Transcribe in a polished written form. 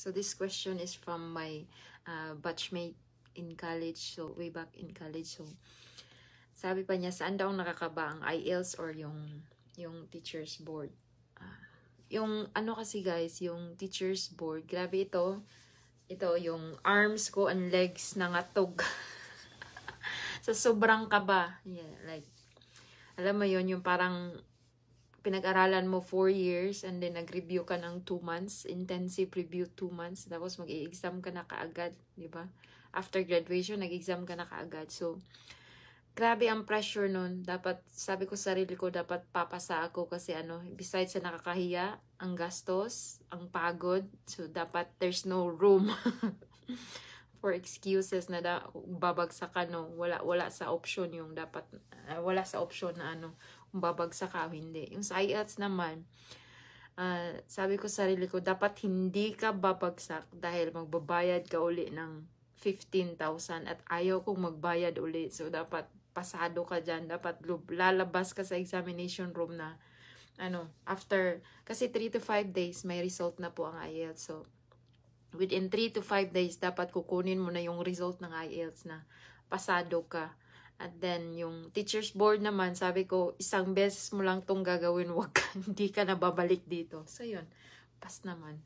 So this question is from my batchmate in college. So way back in college. So sabi pa niya, saan daw nakakaba ang IELTS or yung teacher's board? Yung ano kasi guys, yung teacher's board, grabe ito. Ito, yung arms ko and legs nangatog. Sa sobrang kaba. Yeah, like, alam mo yon yung parang pinag-aralan mo 4 years and then nag-review ka ng 2 months, intensive review 2 months, tapos mag-i-exam ka na kaagad, di ba? After graduation, nag-exam ka na kaagad. So, grabe ang pressure nun. Dapat, sabi ko sa sarili ko, dapat papasa ako kasi ano, besides sa nakakahiya, ang gastos, ang pagod, so dapat there's no room for excuses na babagsak ka, no? Wala sa option yung dapat, wala sa option na ano, kung babagsak ka o hindi. Yung sa IELTS naman, sabi ko sa sarili ko, dapat hindi ka babagsak dahil magbabayad ka uli ng 15,000 at ayaw kong magbayad uli. So, dapat pasado ka dyan. Dapat lalabas ka sa examination room na, ano, after, kasi 3 to 5 days, may result na po ang IELTS. So, within 3 to 5 days, dapat kukunin mo na yung result ng IELTS na pasado ka. At then, yung teacher's board naman, sabi ko, isang beses mo lang tong gagawin, hindi ka na babalik dito. So, yun, pass naman.